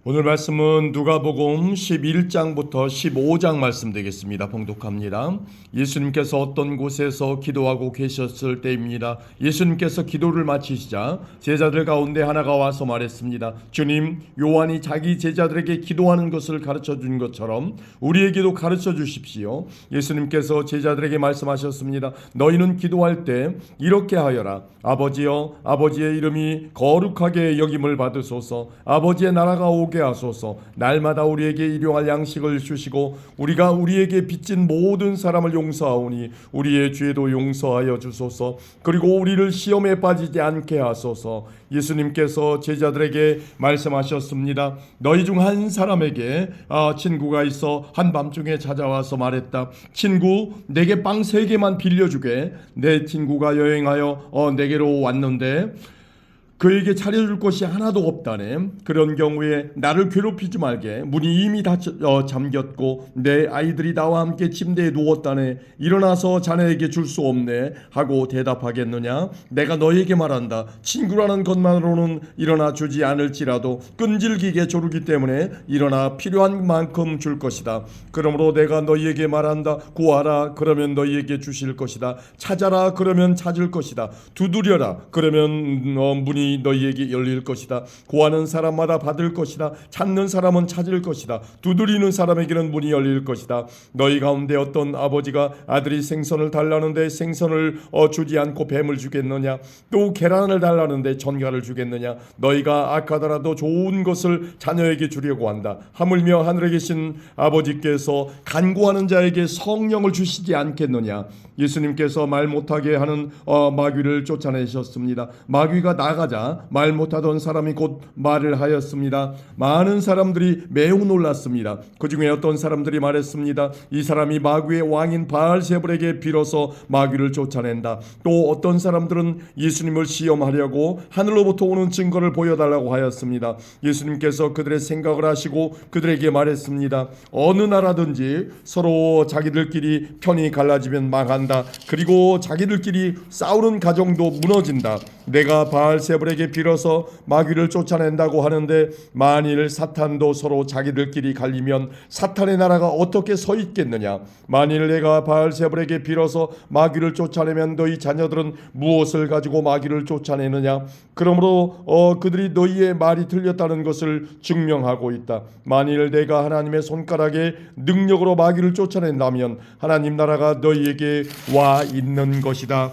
오늘 말씀은 누가복음 11장부터 15장 말씀 되겠습니다. 봉독합니다. 예수님께서 어떤 곳에서 기도하고 계셨을 때입니다. 예수님께서 기도를 마치시자 제자들 가운데 하나가 와서 말했습니다. 주님, 요한이 자기 제자들에게 기도하는 것을 가르쳐 준 것처럼 우리에게도 가르쳐 주십시오. 예수님께서 제자들에게 말씀하셨습니다. 너희는 기도할 때 이렇게 하여라. 아버지여, 아버지의 이름이 거룩하게 여김을 받으소서. 아버지의 나라가 오게 하소서. 날마다 우리에게 일용할 양식을 주시고 우리가 우리에게 빚진 모든 사람을 용서하오니 우리의 죄도 용서하여 주소서. 그리고 우리를 시험에 빠지지 않게 하소서. 예수님께서 제자들에게 말씀하셨습니다. 너희 중 한 사람에게 친구가 있어 한밤중에 찾아와서 말했다. 친구, 내게 빵 3개만 빌려주게. 내 친구가 여행하여 내게로 왔는데 그에게 차려줄 것이 하나도 없다네. 그런 경우에 나를 괴롭히지 말게. 문이 이미 다 잠겼고 내 아이들이 나와 함께 침대에 누웠다네. 일어나서 자네에게 줄 수 없네 하고 대답하겠느냐? 내가 너에게 말한다. 친구라는 것만으로는 일어나 주지 않을지라도 끈질기게 조르기 때문에 일어나 필요한 만큼 줄 것이다. 그러므로 내가 너희에게 말한다. 구하라, 그러면 너희에게 주실 것이다. 찾아라, 그러면 찾을 것이다. 두드려라, 그러면 문이 너희에게 열릴 것이다. 구하는 사람마다 받을 것이다. 찾는 사람은 찾을 것이다. 두드리는 사람에게는 문이 열릴 것이다. 너희 가운데 어떤 아버지가 아들이 생선을 달라는데 생선을 주지 않고 뱀을 주겠느냐? 또 계란을 달라는데 전갈을 주겠느냐? 너희가 악하더라도 좋은 것을 자녀에게 주려고 한다. 하물며 하늘에 계신 아버지께서 간구하는 자에게 성령을 주시지 않겠느냐? 예수님께서 말 못하게 하는 마귀를 쫓아내셨습니다. 마귀가 나가자 말 못하던 사람이 곧 말을 하였습니다. 많은 사람들이 매우 놀랐습니다. 그 중에 어떤 사람들이 말했습니다. 이 사람이 마귀의 왕인 바알세불에게 빌어서 마귀를 쫓아낸다. 또 어떤 사람들은 예수님을 시험하려고 하늘로부터 오는 증거를 보여달라고 하였습니다. 예수님께서 그들의 생각을 하시고 그들에게 말했습니다. 어느 나라든지 서로 자기들끼리 편이 갈라지면 망한다. 그리고 자기들끼리 싸우는 가정도 무너진다. 내가 바알세불에게 빌어서 마귀를 쫓아낸다고 하는데 만일 사탄도 서로 자기들끼리 갈리면 사탄의 나라가 어떻게 서 있겠느냐? 만일 내가 바알세불에게 빌어서 마귀를 쫓아내면 너희 자녀들은 무엇을 가지고 마귀를 쫓아내느냐? 그러므로 그들이 너희의 말이 틀렸다는 것을 증명하고 있다. 만일 내가 하나님의 손가락에 능력으로 마귀를 쫓아낸다면 하나님 나라가 너희에게 와 있는 것이다.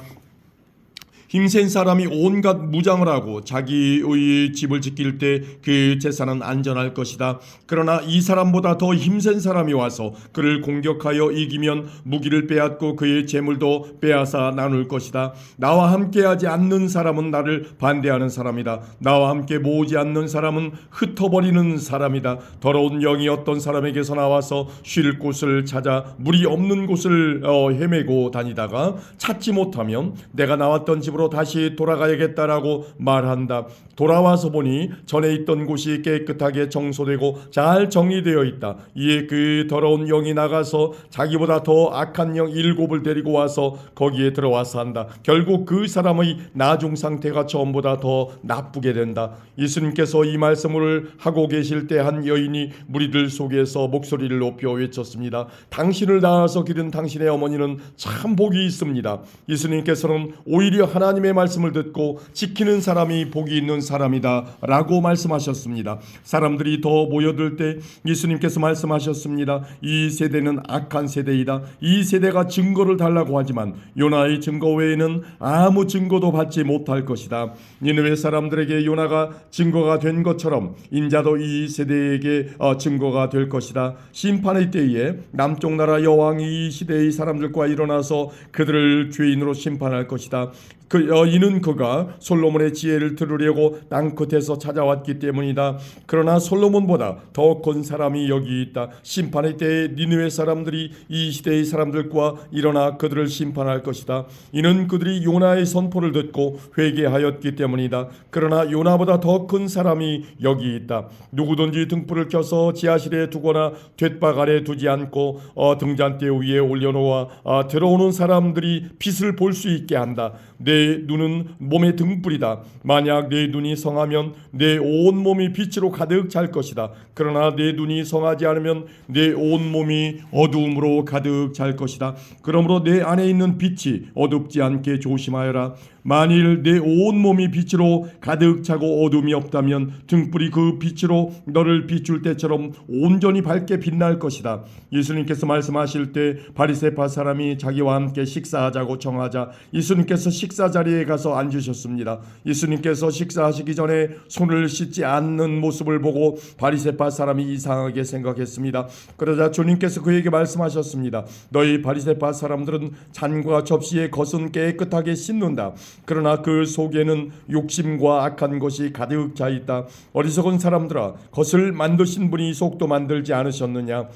힘센 사람이 온갖 무장을 하고 자기의 집을 지킬 때 그 재산은 안전할 것이다. 그러나 이 사람보다 더 힘센 사람이 와서 그를 공격하여 이기면 무기를 빼앗고 그의 재물도 빼앗아 나눌 것이다. 나와 함께하지 않는 사람은 나를 반대하는 사람이다. 나와 함께 모으지 않는 사람은 흩어버리는 사람이다. 더러운 영이 어떤 사람에게서 나와서 쉴 곳을 찾아 물이 없는 곳을 헤매고 다니다가 찾지 못하면 내가 나왔던 집으로 다시 돌아가야겠다라고 말한다. 돌아와서 보니 전에 있던 곳이 깨끗하게 청소되고 잘 정리되어 있다. 이에 그 더러운 영이 나가서 자기보다 더 악한 영 7을 데리고 와서 거기에 들어와서 한다. 결국 그 사람의 나중 상태가 처음보다 더 나쁘게 된다. 예수님께서 이 말씀을 하고 계실 때 한 여인이 무리들 속에서 목소리를 높여 외쳤습니다. 당신을 낳아서 기른 당신의 어머니는 참 복이 있습니다. 예수님께서는 오히려 하나님의 말씀을 듣고 지키는 사람이 복이 있는 사람이다 라고 말씀하셨습니다. 사람들이 더 모여들 때 예수님께서 말씀하셨습니다. 이 세대는 악한 세대이다. 이 세대가 증거를 달라고 하지만 요나의 증거 외에는 아무 증거도 받지 못할 것이다. 니느웨 사람들에게 요나가 증거가 된 것처럼 인자도 이 세대에게 증거가 될 것이다. 심판의 때에 남쪽 나라 여왕이 이 시대의 사람들과 일어나서 그들을 죄인으로 심판할 것이다. 이는 그가 솔로몬의 지혜를 들으려고 땅끝에서 찾아왔기 때문이다. 그러나 솔로몬보다 더 큰 사람이 여기 있다. 심판의 때에 니느웨 사람들이 이 시대의 사람들과 일어나 그들을 심판할 것이다. 이는 그들이 요나의 선포를 듣고 회개하였기 때문이다. 그러나 요나보다 더 큰 사람이 여기 있다. 누구든지 등불을 켜서 지하실에 두거나 돛박 아래 두지 않고 등잔대 위에 올려놓아 들어오는 사람들이 빛을 볼 수 있게 한다. 내 내 눈은 몸의 등불이다. 만약 내 눈이 성하면 내 온몸이 빛으로 가득 찰 것이다. 그러나 내 눈이 성하지 않으면 내 온몸이 어두움으로 가득 찰 것이다. 그러므로 내 안에 있는 빛이 어둡지 않게 조심하여라. 만일 내 온몸이 빛으로 가득 차고 어둠이 없다면 등불이 그 빛으로 너를 비출 때처럼 온전히 밝게 빛날 것이다. 예수님께서 말씀하실 때 바리새파 사람이 자기와 함께 식사하자고 청하자 예수님께서 식사 자리에 가서 앉으셨습니다. 예수님께서 식사하시기 전에 손을 씻지 않는 모습을 보고 바리새파 사람이 이상하게 생각했습니다. 그러자 주님께서 그에게 말씀하셨습니다. 너희 바리새파 사람들은 잔과 접시의 겉은 깨끗하게 씻는다. 그러나 그 속에는 욕심과 악한 것이 가득 차 있다. 어리석은 사람들아, 겉을 만드신 분이 속도 만들지 않으셨느냐?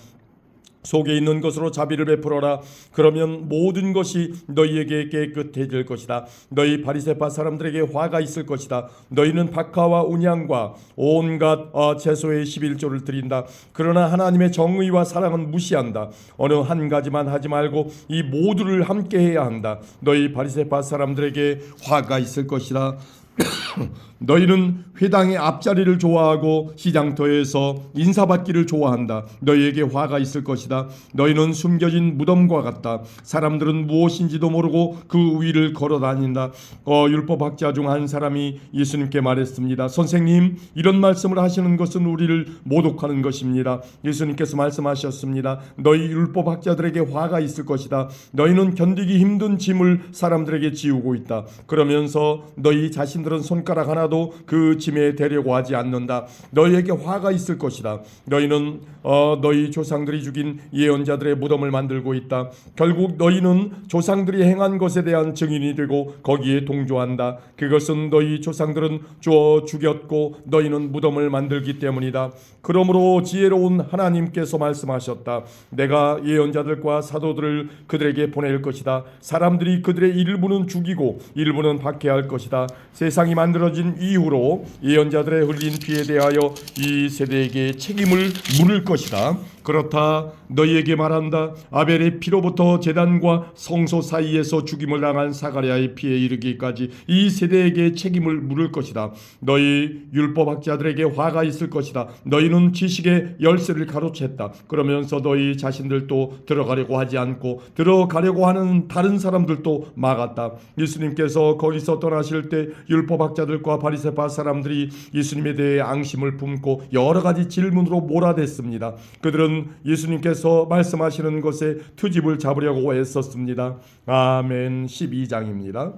속에 있는 것으로 자비를 베풀어라. 그러면 모든 것이 너희에게 깨끗해질 것이다. 너희 바리새파 사람들에게 화가 있을 것이다. 너희는 박하와 운양과 온갖 채소의 11조를 드린다. 그러나 하나님의 정의와 사랑은 무시한다. 어느 한 가지만 하지 말고 이 모두를 함께 해야 한다. 너희 바리새파 사람들에게 화가 있을 것이다. 너희는 회당의 앞자리를 좋아하고 시장터에서 인사받기를 좋아한다. 너희에게 화가 있을 것이다. 너희는 숨겨진 무덤과 같다. 사람들은 무엇인지도 모르고 그 위를 걸어다닌다. 율법학자 중 한 사람이 예수님께 말했습니다. 선생님, 이런 말씀을 하시는 것은 우리를 모독하는 것입니다. 예수님께서 말씀하셨습니다. 너희 율법학자들에게 화가 있을 것이다. 너희는 견디기 힘든 짐을 사람들에게 지우고 있다. 그러면서 너희 자신들은 손가락 하나도 그 짐에 대려고 하지 않는다. 너희에게 화가 있을 것이다. 너희는 너희 조상들이 죽인 예언자들의 무덤을 만들고 있다. 결국 너희는 조상들이 행한 것에 대한 증인이 되고 거기에 동조한다. 그것은 너희 조상들은 죽였고 너희는 무덤을 만들기 때문이다. 그러므로 지혜로운 하나님께서 말씀하셨다. 내가 예언자들과 사도들을 그들에게 보낼 것이다. 사람들이 그들의 일부는 죽이고 일부는 박해할 것이다. 세상이 만들어진 이후로 예언자들의 흘린 피에 대하여 이 세대에게 책임을 물을 것이다. 그렇다 너희에게 말한다. 아벨의 피로부터 제단과 성소 사이에서 죽임을 당한 사가랴의 피에 이르기까지 이 세대에게 책임을 물을 것이다. 너희 율법학자들에게 화가 있을 것이다. 너희는 지식의 열쇠를 가로챘다. 그러면서 너희 자신들도 들어가려고 하지 않고 들어가려고 하는 다른 사람들도 막았다. 예수님께서 거기서 떠나실 때 율법학자들과 바리새파 사람들이 예수님에 대해 앙심을 품고 여러 가지 질문으로 몰아댔습니다. 그들은 예수님께서 말씀하시는 것에 트집을 잡으려고 애썼습니다. 아멘. 12장입니다.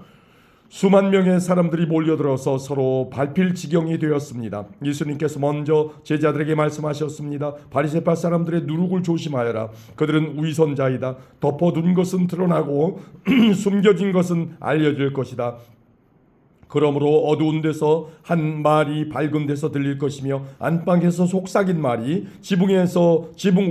수만 명의 사람들이 몰려들어서 서로 밟힐 지경이 되었습니다. 예수님께서 먼저 제자들에게 말씀하셨습니다. 바리새파 사람들의 누룩을 조심하여라. 그들은 위선자이다. 덮어둔 것은 드러나고 숨겨진 것은 알려질 것이다. 그러므로 어두운 데서 한 말이 밝은 데서 들릴 것이며 안방에서 속삭인 말이 지붕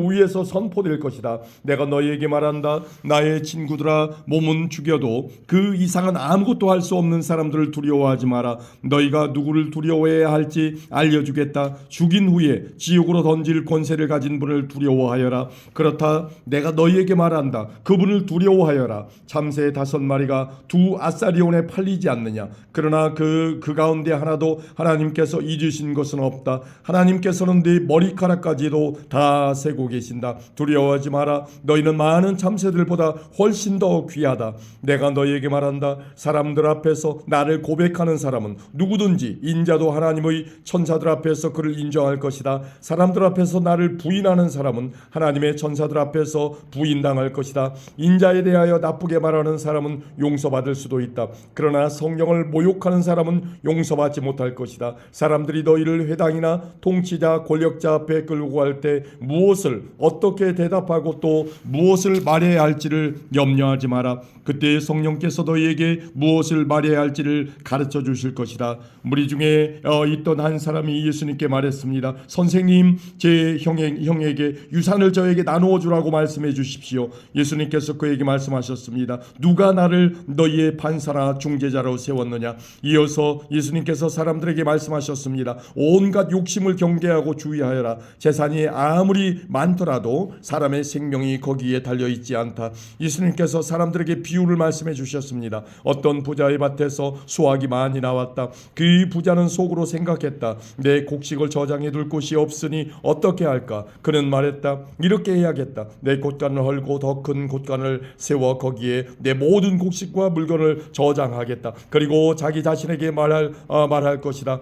위에서 선포될 것이다. 내가 너희에게 말한다. 나의 친구들아, 몸은 죽여도 그 이상은 아무것도 할 수 없는 사람들을 두려워하지 마라. 너희가 누구를 두려워해야 할지 알려주겠다. 죽인 후에 지옥으로 던질 권세를 가진 분을 두려워하여라. 그렇다 내가 너희에게 말한다. 그분을 두려워하여라. 참새 5마리가 2아사리온에 팔리지 않느냐. 그러나 그 가운데 하나도 하나님께서 잊으신 것은 없다. 하나님께서는 네 머리카락까지도 다 세고 계신다. 두려워하지 마라. 너희는 많은 참새들보다 훨씬 더 귀하다. 내가 너희에게 말한다. 사람들 앞에서 나를 고백하는 사람은 누구든지 인자도 하나님의 천사들 앞에서 그를 인정할 것이다. 사람들 앞에서 나를 부인하는 사람은 하나님의 천사들 앞에서 부인당할 것이다. 인자에 대하여 나쁘게 말하는 사람은 용서받을 수도 있다. 그러나 성령을 모욕하는 사람은 용서받지 못할 것이다. 사람들이 너희를 회당이나 통치자, 권력자 앞에 끌고 갈 때 무엇을 어떻게 대답하고 또 무엇을 말해야 할지를 염려하지 마라. 그때 성령께서 너희에게 무엇을 말해야 할지를 가르쳐 주실 것이다. 무리 중에 있던 한 사람이 예수님께 말했습니다. 선생님, 제 형에게 유산을 저에게 나누어 주라고 말씀해 주십시오. 예수님께서 그에게 말씀하셨습니다. 누가 나를 너희의 판사나 중재자로 세웠느냐? 이어서 예수님께서 사람들에게 말씀하셨습니다. 온갖 욕심을 경계하고 주의하여라. 재산이 아무리 많더라도 사람의 생명이 거기에 달려있지 않다. 예수님께서 사람들에게 비유를 말씀해 주셨습니다. 어떤 부자의 밭에서 수확이 많이 나왔다. 그 부자는 속으로 생각했다. 내 곡식을 저장해 둘 곳이 없으니 어떻게 할까? 그는 말했다. 이렇게 해야겠다. 내 곳간을 헐고 더 큰 곳간을 세워 거기에 내 모든 곡식과 물건을 저장하겠다. 그리고 자기 자신에게 말할 것이다.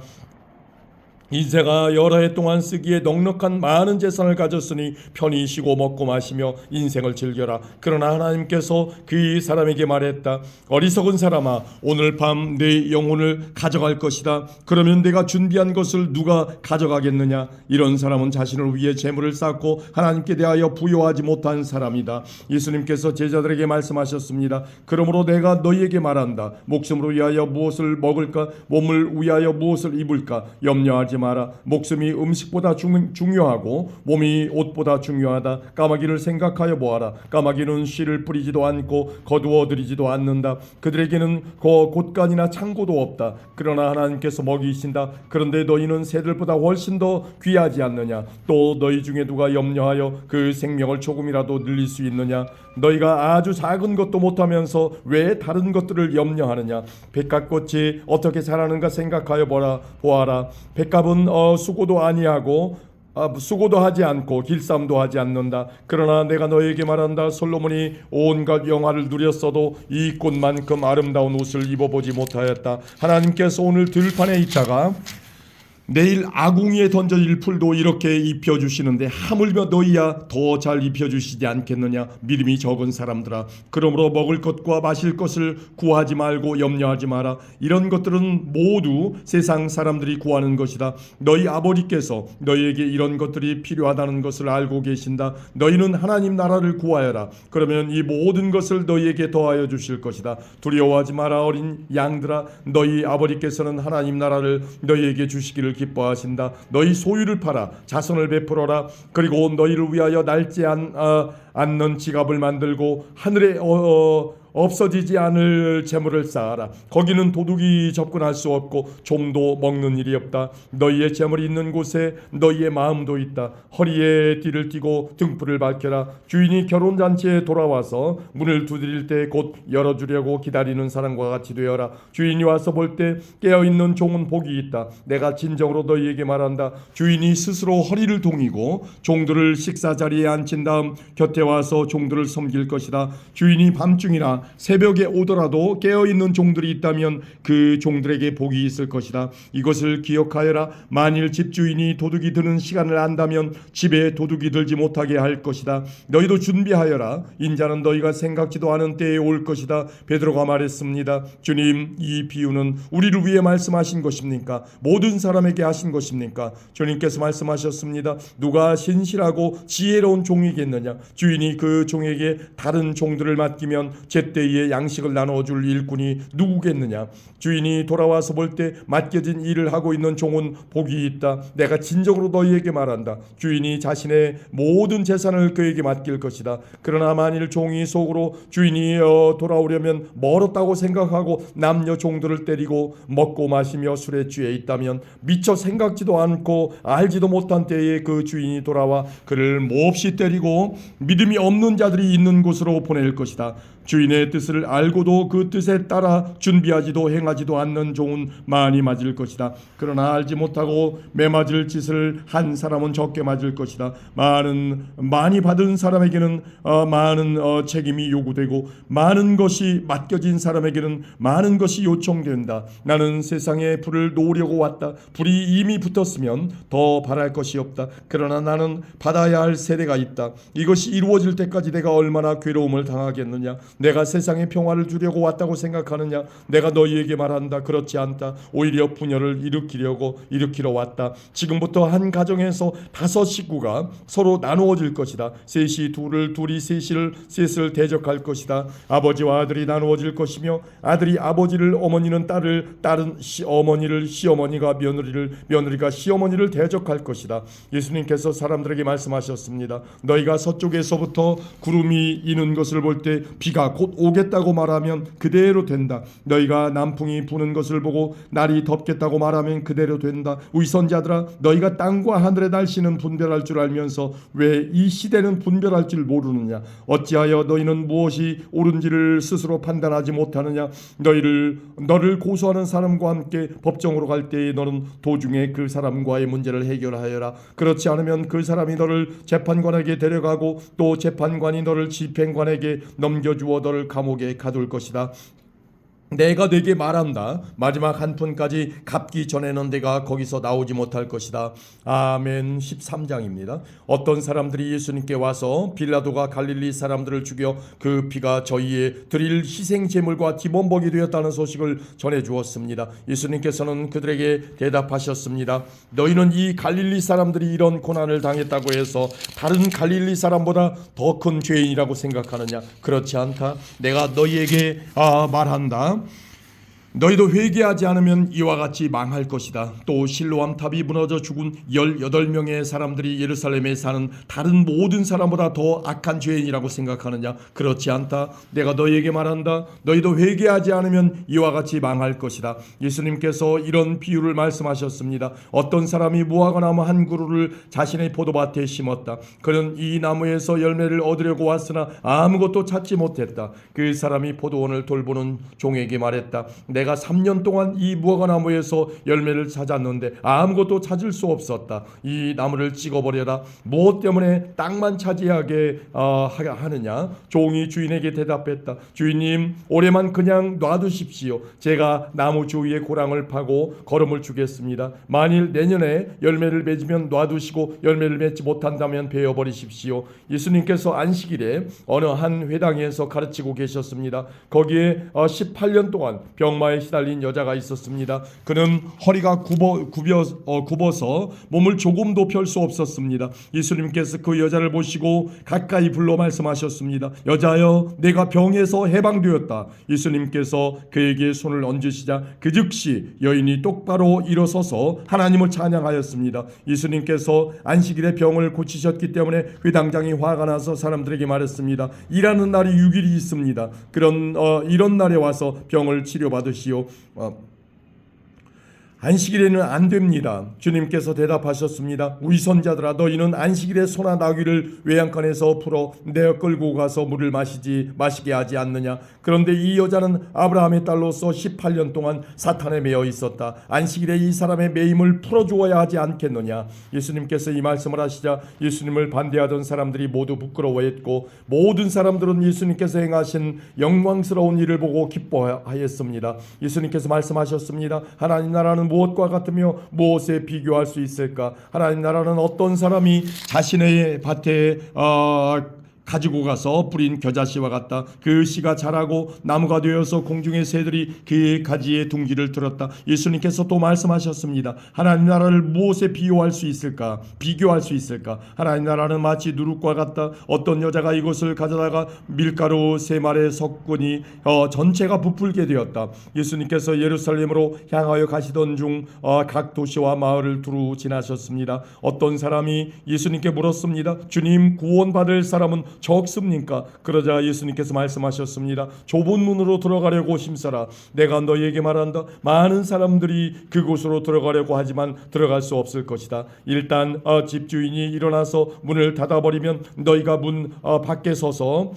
인생아, 여러 해 동안 쓰기에 넉넉한 많은 재산을 가졌으니 편히 쉬고 먹고 마시며 인생을 즐겨라. 그러나 하나님께서 그 사람에게 말했다. 어리석은 사람아, 오늘 밤 내 영혼을 가져갈 것이다. 그러면 내가 준비한 것을 누가 가져가겠느냐? 이런 사람은 자신을 위해 재물을 쌓고 하나님께 대하여 부요하지 못한 사람이다. 예수님께서 제자들에게 말씀하셨습니다. 그러므로 내가 너희에게 말한다. 목숨을 위하여 무엇을 먹을까? 몸을 위하여 무엇을 입을까? 염려하지 마라. 목숨이 음식보다 중요하고 몸이 옷보다 중요하다. 까마귀를 생각하여 보아라. 까마귀는 씨를 뿌리지도 않고 거두어들이지도 않는다. 그들에게는 곳간이나 창고도 없다. 그러나 하나님께서 먹이신다. 그런데 너희는 새들보다 훨씬 더 귀하지 않느냐? 또 너희 중에 누가 염려하여 그 생명을 조금이라도 늘릴 수 있느냐? 너희가 아주 작은 것도 못하면서 왜 다른 것들을 염려하느냐? 백합꽃이 어떻게 자라는가 생각하여 보아라. 백합은 수고도 아니하고 수고도 하지 않고 길쌈도 하지 않는다. 그러나 내가 너에게 말한다. 솔로몬이 온갖 영화를 누렸어도 이 꽃만큼 아름다운 옷을 입어보지 못하였다. 하나님께서 오늘 들판에 있다가 내일 아궁이에 던져질 풀도 이렇게 입혀주시는데 하물며 너희야 더 잘 입혀주시지 않겠느냐? 믿음이 적은 사람들아, 그러므로 먹을 것과 마실 것을 구하지 말고 염려하지 마라. 이런 것들은 모두 세상 사람들이 구하는 것이다. 너희 아버지께서 너희에게 이런 것들이 필요하다는 것을 알고 계신다. 너희는 하나님 나라를 구하여라. 그러면 이 모든 것을 너희에게 더하여 주실 것이다. 두려워하지 마라. 어린 양들아, 너희 아버지께서는 하나님 나라를 너희에게 주시기를 기뻐하신다. 너희 소유를 팔아 자선을 베풀어라. 그리고 너희를 위하여 낡지 않는 지갑을 만들고 하늘에 없어지지 않을 재물을 쌓아라. 거기는 도둑이 접근할 수 없고 좀도 먹는 일이 없다. 너희의 재물이 있는 곳에 너희의 마음도 있다. 허리에 띠를 띠고 등불을 밝혀라. 주인이 결혼잔치에 돌아와서 문을 두드릴 때 곧 열어주려고 기다리는 사람과 같이 되어라. 주인이 와서 볼 때 깨어있는 종은 복이 있다. 내가 진정으로 너희에게 말한다. 주인이 스스로 허리를 동이고 종들을 식사 자리에 앉힌 다음 곁에 와서 종들을 섬길 것이다. 주인이 밤중이나 새벽에 오더라도 깨어있는 종들이 있다면 그 종들에게 복이 있을 것이다. 이것을 기억하여라. 만일 집주인이 도둑이 드는 시간을 안다면 집에 도둑이 들지 못하게 할 것이다. 너희도 준비하여라. 인자는 너희가 생각지도 않은 때에 올 것이다. 베드로가 말했습니다. 주님, 이 비유는 우리를 위해 말씀하신 것입니까? 모든 사람에게 하신 것입니까? 주님께서 말씀하셨습니다. 누가 신실하고 지혜로운 종이겠느냐? 주인이 그 종에게 다른 종들을 맡기면 제때에 양식을 나눠줄 일꾼이 누구겠느냐? 주인이 돌아와서 볼 때 맡겨진 일을 하고 있는 종은 복이 있다. 내가 진정으로 너희에게 말한다. 주인이 자신의 모든 재산을 그에게 맡길 것이다. 그러나 만일 종이 속으로 주인이 돌아오려면 멀었다고 생각하고 남녀 종들을 때리고 먹고 마시며 술에 취해 있다면 미처 생각지도 않고 알지도 못한 때에 그 주인이 돌아와 그를 몹시 때리고 믿음이 없는 자들이 있는 곳으로 보낼 것이다. 주인의 뜻을 알고도 그 뜻에 따라 준비하지도 행하지도 않는 종은 많이 맞을 것이다. 그러나 알지 못하고 매맞을 짓을 한 사람은 적게 맞을 것이다. 많이 받은 사람에게는 많은 책임이 요구되고 많은 것이 맡겨진 사람에게는 많은 것이 요청된다. 나는 세상에 불을 놓으려고 왔다. 불이 이미 붙었으면 더 바랄 것이 없다. 그러나 나는 받아야 할 세대가 있다. 이것이 이루어질 때까지 내가 얼마나 괴로움을 당하겠느냐. 내가 세상에 평화를 주려고 왔다고 생각하느냐? 내가 너희에게 말한다. 그렇지 않다. 오히려 분열을 일으키러 왔다. 지금부터 한 가정에서 5 식구가 서로 나누어질 것이다. 셋이 둘이 셋을 대적할 것이다. 아버지와 아들이 나누어질 것이며 아들이 아버지를, 어머니는 딸은 어머니를, 시어머니가 며느리가 시어머니를 대적할 것이다. 예수님께서 사람들에게 말씀하셨습니다. 너희가 서쪽에서부터 구름이 이는 것을 볼 때 비가 내가 곧 오겠다고 말하면 그대로 된다. 너희가 남풍이 부는 것을 보고 날이 덥겠다고 말하면 그대로 된다. 위선자들아, 너희가 땅과 하늘의 날씨는 분별할 줄 알면서 왜 이 시대는 분별할 줄 모르느냐? 어찌하여 너희는 무엇이 옳은지를 스스로 판단하지 못하느냐? 너를 고소하는 사람과 함께 법정으로 갈 때에 너는 도중에 그 사람과의 문제를 해결하여라. 그렇지 않으면 그 사람이 너를 재판관에게 데려가고 또 재판관이 너를 집행관에게 넘겨주어 너를 감옥에 가둘 것이다. 내가 네게 말한다. 마지막 한 푼까지 갚기 전에는 내가 거기서 나오지 못할 것이다. 아멘. 13장입니다. 어떤 사람들이 예수님께 와서 빌라도가 갈릴리 사람들을 죽여 그 피가 저희의 드릴 희생 제물과 기본복이 되었다는 소식을 전해 주었습니다. 예수님께서는 그들에게 대답하셨습니다. 너희는 이 갈릴리 사람들이 이런 고난을 당했다고 해서 다른 갈릴리 사람보다 더 큰 죄인이라고 생각하느냐? 그렇지 않다. 내가 너희에게 말한다. 너희도 회개하지 않으면 이와 같이 망할 것이다. 또 실로암 탑이 무너져 죽은 18명의 사람들이 예루살렘에 사는 다른 모든 사람보다 더 악한 죄인이라고 생각하느냐? 그렇지 않다. 내가 너희에게 말한다. 너희도 회개하지 않으면 이와 같이 망할 것이다. 예수님께서 이런 비유를 말씀하셨습니다. 어떤 사람이 무화과나무 한 그루를 자신의 포도밭에 심었다. 그는 이 나무에서 열매를 얻으려고 왔으나 아무것도 찾지 못했다. 그 사람이 포도원을 돌보는 종에게 말했다. 내가 3년 동안 이 무화과나무에서 열매를 찾았는데 아무것도 찾을 수 없었다. 이 나무를 찍어버려라. 무엇 때문에 땅만 차지하게 하느냐? 종이 주인에게 대답했다. 주인님, 올해만 그냥 놔두십시오. 제가 나무 주위에 고랑을 파고 거름을 주겠습니다. 만일 내년에 열매를 맺으면 놔두시고 열매를 맺지 못한다면 베어버리십시오. 예수님께서 안식일에 어느 한 회당에서 가르치고 계셨습니다. 거기에 18년 동안 병마에 시달린 여자가 있었습니다. 그는 허리가 굽어서 몸을 조금도 펼 수 없었습니다. 예수님께서 그 여자를 보시고 가까이 불러 말씀하셨습니다. 여자여, 내가 병에서 해방되었다. 예수님께서 그에게 손을 얹으시자 그 즉시 여인이 똑바로 일어서서 하나님을 찬양하였습니다. 예수님께서 안식일에 병을 고치셨기 때문에 회당장이 화가 나서 사람들에게 말했습니다. 일하는 날이 6일이 있습니다. 이런 날에 와서 병을 치료받으시오. 안식일에는 안 됩니다. 주님께서 대답하셨습니다. 위선자들아, 너희는 안식일에 소나 나귀를 외양간에서 풀어 내어 끌고 가서 물을 마시게 하지 않느냐? 그런데 이 여자는 아브라함의 딸로서 18년 동안 사탄에 매여 있었다. 안식일에 이 사람의 매임을 풀어주어야 하지 않겠느냐? 예수님께서 이 말씀을 하시자 예수님을 반대하던 사람들이 모두 부끄러워했고 모든 사람들은 예수님께서 행하신 영광스러운 일을 보고 기뻐하였습니다. 예수님께서 말씀하셨습니다. 하나님 나라는 무엇과 같으며 무엇에 비교할 수 있을까? 하나님 나라는 어떤 사람이 자신의 밭에 가지고 가서 뿌린 겨자씨와 같다. 그 씨가 자라고 나무가 되어서 공중의 새들이 그의 가지에 둥지를 들었다. 예수님께서 또 말씀하셨습니다. 하나님 나라를 무엇에 비교할 수 있을까? 하나님 나라는 마치 누룩과 같다. 어떤 여자가 이것을 가져다가 밀가루 3말에 섞으니 전체가 부풀게 되었다. 예수님께서 예루살렘으로 향하여 가시던 중 각 도시와 마을을 두루 지나셨습니다. 어떤 사람이 예수님께 물었습니다. 주님, 구원받을 사람은 적습니까? 그러자 예수님께서 말씀하셨습니다. 좁은 문으로 들어가려고 힘써라. 내가 너희에게 말한다. 많은 사람들이 그곳으로 들어가려고 하지만 들어갈 수 없을 것이다. 일단 집주인이 일어나서 문을 닫아버리면 너희가 문 밖에 서서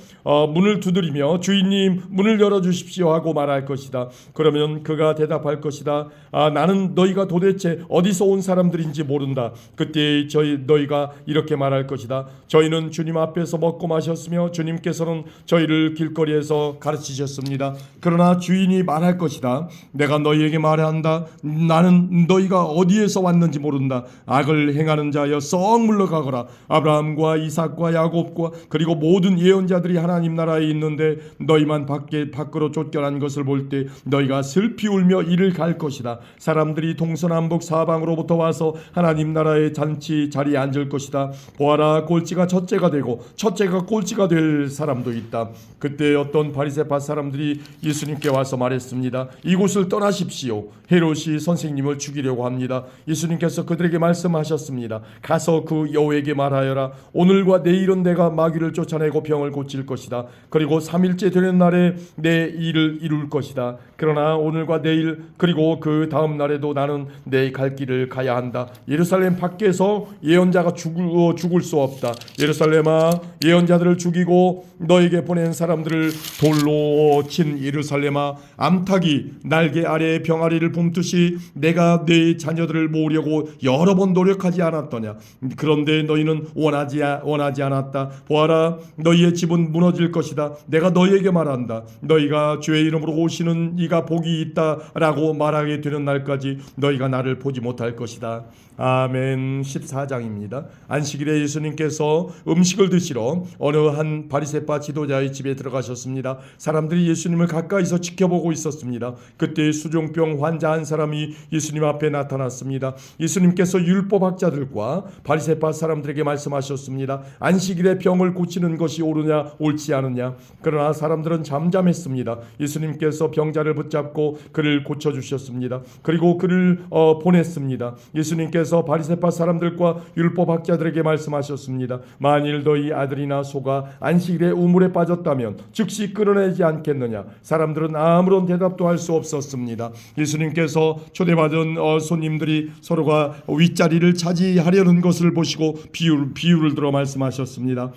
문을 두드리며 주인님, 문을 열어주십시오 하고 말할 것이다. 그러면 그가 대답할 것이다. 나는 너희가 도대체 어디서 온 사람들인지 모른다. 그때 너희가 이렇게 말할 것이다. 저희는 주님 앞에서 먹고 마셨으며 주님께서는 저희를 길거리에서 가르치셨습니다. 그러나 주인이 말할 것이다. 내가 너희에게 말한다. 나는 너희가 어디에서 왔는지 모른다. 악을 행하는 자여 썩 물러가거라. 아브라함과 이삭과 야곱과 그리고 모든 예언자들이 하나님 나라에 있는데 너희만 밖으로 쫓겨난 것을 볼 때 너희가 슬피 울며 이를 갈 것이다. 사람들이 동서남북 사방으로부터 와서 하나님 나라의 잔치 자리에 앉을 것이다. 보아라, 골치가 첫째가 되고 첫째가 내가 꼴찌가 될 사람도 있다. 그때 어떤 바리새파 사람들이 예수님께 와서 말했습니다. 이곳을 떠나십시오. 헤롯이 선생님을 죽이려고 합니다. 예수님께서 그들에게 말씀하셨습니다. 가서 그 여우에게 말하여라. 오늘과 내일은 내가 마귀를 쫓아내고 병을 고칠 것이다. 그리고 3일째 되는 날에 내 일을 이룰 것이다. 그러나 오늘과 내일 그리고 그 다음 날에도 나는 내 갈 길을 가야 한다. 예루살렘 밖에서 예언자가 죽을 수 없다. 예루살렘아, 예언자들을 죽이고 너에게 보낸 사람들을 돌로 친 예루살렘아, 암탉이 날개 아래에 병아리를 붐듯이 내가 네 자녀들을 모으려고 여러 번 노력하지 않았더냐. 그런데 너희는 원하지 않았다. 보아라, 너희의 집은 무너질 것이다. 내가 너희에게 말한다. 너희가 주의 이름으로 오시는 이가 복이 있다라고 말하게 되는 날까지 너희가 나를 보지 못할 것이다. 아멘. 14장입니다. 안식일에 예수님께서 음식을 드시러 어느 한 바리새파 지도자의 집에 들어가셨습니다. 사람들이 예수님을 가까이서 지켜보고 있었습니다. 그때 수종병 환자 한 사람이 예수님 앞에 나타났습니다. 예수님께서 율법학자들과 바리새파 사람들에게 말씀하셨습니다. 안식일에 병을 고치는 것이 옳으냐 옳지 않으냐. 그러나 사람들은 잠잠했습니다. 예수님께서 병자를 붙잡고 그를 고쳐주셨습니다. 그리고 그를 보냈습니다. 예수님께서 바리새파 사람들과 율법학자들에게 말씀하셨습니다. 만일 너희 아들이나 소가 안식일에 우물에 빠졌다면 즉시 끌어내지 않겠느냐. 사람들은 아무런 대답도 할 수 없었습니다. 예수님께서 초대받은 손님들이 서로가 윗자리를 차지하려는 것을 보시고 비유를 들어 말씀하셨습니다.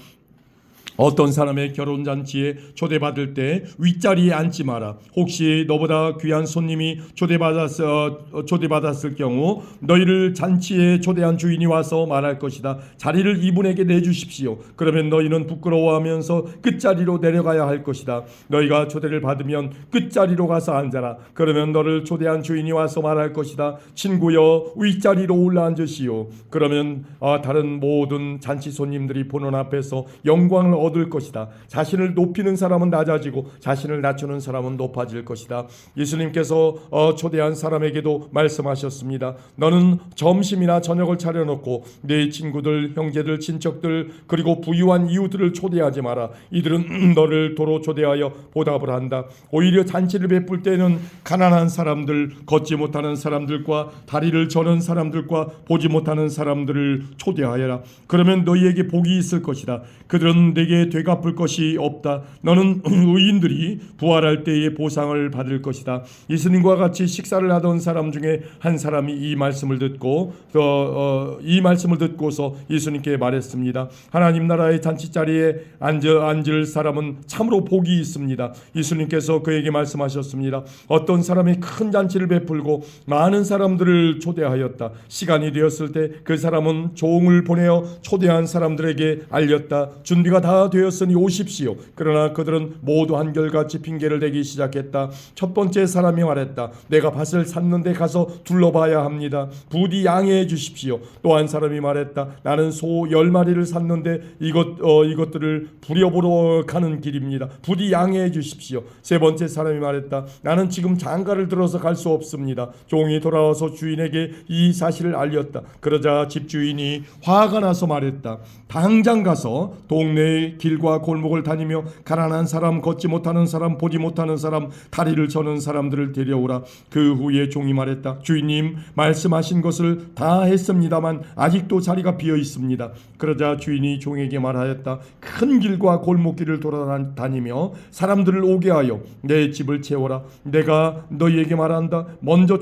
어떤 사람의 결혼잔치에 초대받을 때 윗자리에 앉지 마라. 혹시 너보다 귀한 손님이 초대받았을 경우 너희를 잔치에 초대한 주인이 와서 말할 것이다. 자리를 이분에게 내주십시오. 그러면 너희는 부끄러워하면서 끝자리로 내려가야 할 것이다. 너희가 초대를 받으면 끝자리로 가서 앉아라. 그러면 너를 초대한 주인이 와서 말할 것이다. 친구여, 윗자리로 올라앉으시오. 그러면 다른 모든 잔치 손님들이 보는 앞에서 영광을 얻을 것이다. 자신을 높이는 사람은 낮아지고 자신을 낮추는 사람은 높아질 것이다. 예수님께서 초대한 사람에게도 말씀하셨습니다. 너는 점심이나 저녁을 차려놓고 내 친구들, 형제들, 친척들 그리고 부유한 이웃들을 초대하지 마라. 이들은 너를 도로 초대하여 보답을 한다. 오히려 잔치를 베풀 때는 가난한 사람들, 걷지 못하는 사람들과 다리를 저는 사람들과 보지 못하는 사람들을 초대하여라. 그러면 너희에게 복이 있을 것이다. 그들은 내게 되갚을 것이 없다. 너는 의인들이 부활할 때의 보상을 받을 것이다. 예수님과 같이 식사를 하던 사람 중에 한 사람이 이 말씀을 듣고서 예수님께 말했습니다. 하나님 나라의 잔치자리에 앉을 사람은 참으로 복이 있습니다. 예수님께서 그에게 말씀하셨습니다. 어떤 사람이 큰 잔치를 베풀고 많은 사람들을 초대하였다. 시간이 되었을 때 그 사람은 종을 보내어 초대한 사람들에게 알렸다. 준비가 다 되었으니 오십시오. 그러나 그들은 모두 한결같이 핑계를 대기 시작했다. 첫 번째 사람이 말했다. 내가 밭을 샀는데 가서 둘러봐야 합니다. 부디 양해해 주십시오. 또 한 사람이 말했다. 나는 소 10마리를 샀는데 이것들을 부려보러 가는 길입니다. 부디 양해해 주십시오. 세 번째 사람이 말했다. 나는 지금 장가를 들어서 갈 수 없습니다. 종이 돌아와서 주인에게 이 사실을 알렸다. 그러자 집주인이 화가 나서 말했다. 당장 가서 동네의 길과 골목을 다니며 가난한 사람, 걷지 못하는 사람, 보지 못하는 사람, 다리를 저는 사람들을 데려오라. 그 후에 종이 말했다. 주인님, 말씀하신 것을 다 했습니다만 아직도 자리가 비어 있습니다. 그러자 주인이 종에게 말하였다. 큰 길과 골목길을 돌아다니며 사람들을 오게 하여 내 집을 채워라. 내가 너희에게 말한다. 먼저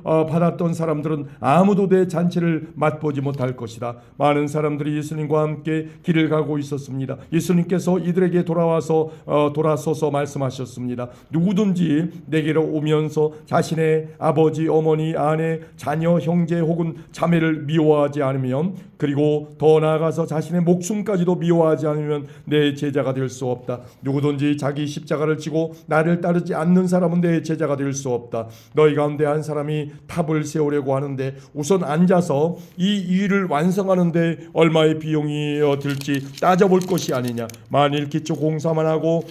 받았던 사람들은 아무도 내 잔치를 맛보지 못할 것이다. 많은 사람들이 예수님과 함께 길을 가고 있었습니다. 예수님께서 이들에게 돌아서서 말씀하셨습니다. 누구든지 내게로 오면서 자신의 아버지, 어머니, 아내, 자녀, 형제 혹은 자매를 미워하지 않으면, 그리고 더 나아가서 자신의 목숨까지도 미워하지 않으면 내 제자가 될 수 없다. 누구든지 자기 십자가를 지고 나를 따르지 않는 사람은 내 제자가 될 수 없다. 너희 가운데 한 사람이 탑을 세우려고 하는데 우선 앉아서 이 일을 완성하는데 얼마의 비용이 들지 따져볼 것이 아니냐. 만일 기초 공사만 하고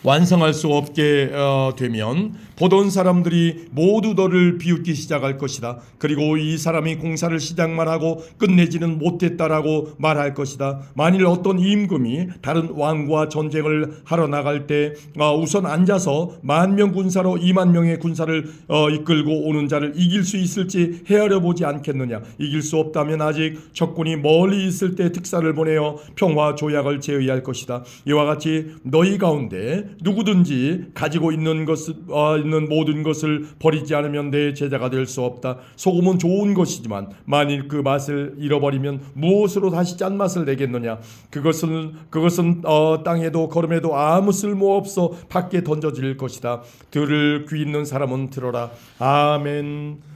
완성할 수 없게 되면 보던 사람들이 모두 너를 비웃기 시작할 것이다. 그리고 이 사람이 공사를 시작만 하고 끝내지는 못했다라고 말할 것이다. 만일 어떤 임금이 다른 왕과 전쟁을 하러 나갈 때 우선 앉아서 10,000명 군사로 20,000명의 군사를 이끌고 오는 자를 이길 수 있을지 헤아려 보지 않겠느냐. 이길 수 없다면 아직 적군이 멀리 있을 때 특사를 보내어 평화 조약을 제의할 것이다. 이와 같이 너희 가운데 누구든지 가지고 있는 모든 것을 버리지 않으면 내 제자가 될 수 없다. 소금은 좋은 것이지만 만일 그 맛을 잃어버리면 무엇으로 다시 짠맛을 내겠느냐. 그것은 땅에도 거름에도 아무 쓸모 없어 밖에 던져질 것이다. 들을 귀 있는 사람은 들어라. 아멘.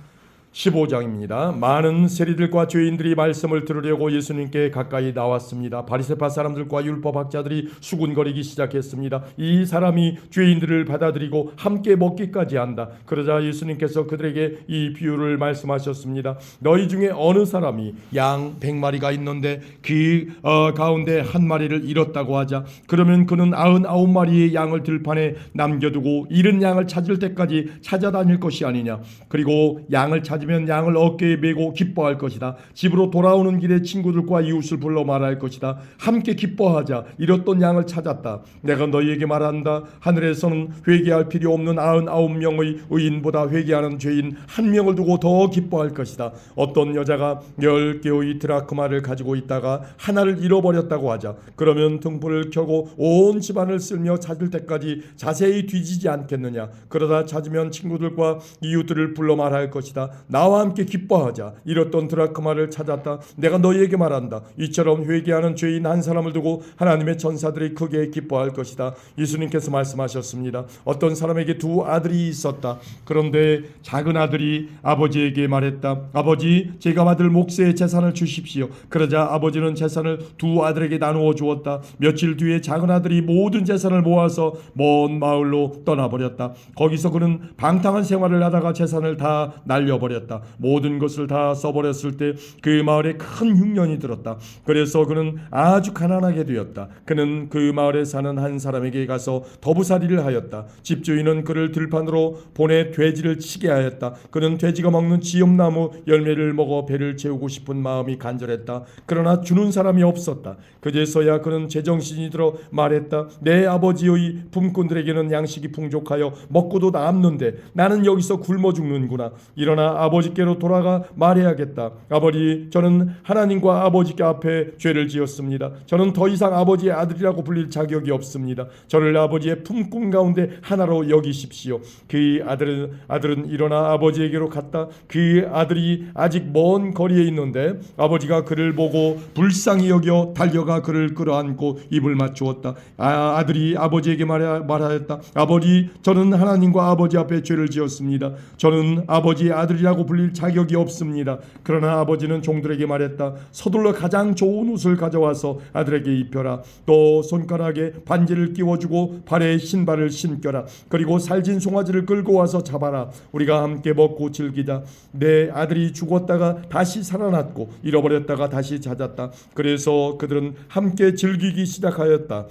15장입니다. 많은 세리들과 죄인들이 말씀을 들으려고 예수님께 가까이 나왔습니다. 바리새파 사람들과 율법학자들이 수군거리기 시작했습니다. 이 사람이 죄인들을 받아들이고 함께 먹기까지 한다. 그러자 예수님께서 그들에게 이 비유를 말씀하셨습니다. 너희 중에 어느 사람이 양 100마리가 있는데 그 가운데 한 마리를 잃었다고 하자. 그러면 그는 99마리의 양을 들판에 남겨두고 잃은 양을 찾을 때까지 찾아다닐 것이 아니냐. 그리고 양을 찾으면 양을 어깨에 메고 기뻐할 것이다. 집으로 돌아오는 길에 친구들과 이웃을 불러 말할 것이다. 함께 기뻐하자. 잃었던 양을 찾았다. 내가 너희에게 말한다. 하늘에서는 회개할 필요 없는 99명의 의인보다 회개하는 죄인 1명을 두고 더 기뻐할 것이다. 어떤 여자가 10개의 드라크마를 가지고 있다가 하나를 잃어버렸다고 하자. 그러면 등불을 켜고 온 집안을 쓸며 찾을 때까지 자세히 뒤지지 않겠느냐. 그러다 찾으면 친구들과 이웃들을 불러 말할 것이다. 나와 함께 기뻐하자. 잃었던 드라크마를 찾았다. 내가 너희에게 말한다. 이처럼 회개하는 죄인 한 사람을 두고 하나님의 천사들이 크게 기뻐할 것이다. 예수님께서 말씀하셨습니다. 어떤 사람에게 2 아들이 있었다. 그런데 작은 아들이 아버지에게 말했다. 아버지, 제가 받을 몫의 재산을 주십시오. 그러자 아버지는 재산을 2 아들에게 나누어 주었다. 며칠 뒤에 작은 아들이 모든 재산을 모아서 먼 마을로 떠나버렸다. 거기서 그는 방탕한 생활을 하다가 재산을 다 날려버렸다. 모든 것을 다 써버렸을 때 그 마을에 큰 흉년이 들었다. 그래서 그는 아주 가난하게 되었다. 그는 그 마을에 사는 한 사람에게 가서 더부살이를 하였다. 집주인은 그를 들판으로 보내 돼지를 치게 하였다. 그는 돼지가 먹는 지엄나무 열매를 먹어 배를 채우고 싶은 마음이 간절했다. 그러나 주는 사람이 없었다. 그제서야 그는 제정신이 들어 말했다. 내 아버지의 품꾼들에게는 양식이 풍족하여 먹고도 남는데 나는 여기서 굶어 죽는구나. 일어나 아버지께로 돌아가 말해야겠다. 아버지, 저는 하나님과 아버지께 앞에 죄를 지었습니다. 저는 더 이상 아버지의 아들이라고 불릴 자격이 없습니다. 저를 아버지의 품꾼 가운데 하나로 여기십시오. 그 아들은 일어나 아버지에게로 갔다. 그 아들이 아직 먼 거리에 있는데 아버지가 그를 보고 불쌍히 여겨 달려가 그를 끌어안고 입을 맞추었다. 아들이 아버지에게 말하였다. 아버지, 저는 하나님과 아버지 앞에 죄를 지었습니다. 저는 아버지의 아들이라고 불릴 자격이 없습니다. 그러나 아버지는 종들에게 말했다. 서둘러 가장 좋은 옷을 가져와서 아들에게 입혀라. 또 손가락에 반지를 끼워주고 발에 신발을 신겨라. 그리고 살진 송아지를 끌고 와서 잡아라. 우리가 함께 먹고 즐기자. 내 아들이 죽었다가 다시 살아났고 잃어버렸다가 다시 찾았다. 그래서 그들은 함께 즐기기 시작하였다.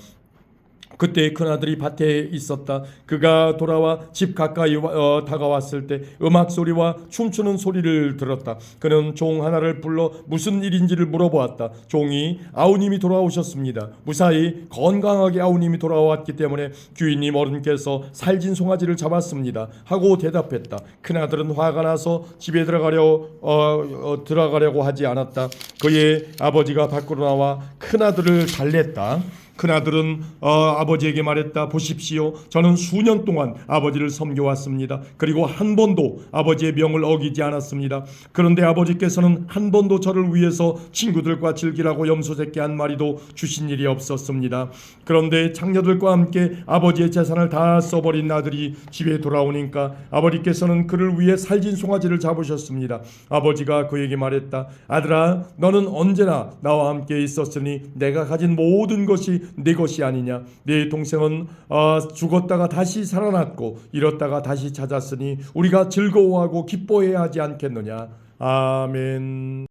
그때 큰아들이 밭에 있었다. 그가 돌아와 집 가까이 다가왔을 때 음악 소리와 춤추는 소리를 들었다. 그는 종 하나를 불러 무슨 일인지를 물어보았다. 종이 아우님이 돌아오셨습니다. 무사히 건강하게 아우님이 돌아왔기 때문에 주인님 어른께서 살진 송아지를 잡았습니다 하고 대답했다. 큰아들은 화가 나서 집에 들어가려고 하지 않았다. 그의 아버지가 밖으로 나와 큰아들을 달랬다. 큰아들은 아버지에게 말했다. 보십시오. 저는 수년 동안 아버지를 섬겨왔습니다. 그리고 한 번도 아버지의 명을 어기지 않았습니다. 그런데 아버지께서는 한 번도 저를 위해서 친구들과 즐기라고 염소새끼 한 마리도 주신 일이 없었습니다. 그런데 장녀들과 함께 아버지의 재산을 다 써버린 아들이 집에 돌아오니까 아버지께서는 그를 위해 살진 송아지를 잡으셨습니다. 아버지가 그에게 말했다. 아들아, 너는 언제나 나와 함께 있었으니 내가 가진 모든 것이 내 것이 아니냐. 네 동생은 죽었다가 다시 살아났고 잃었다가 다시 찾았으니 우리가 즐거워하고 기뻐해야 하지 않겠느냐. 아멘.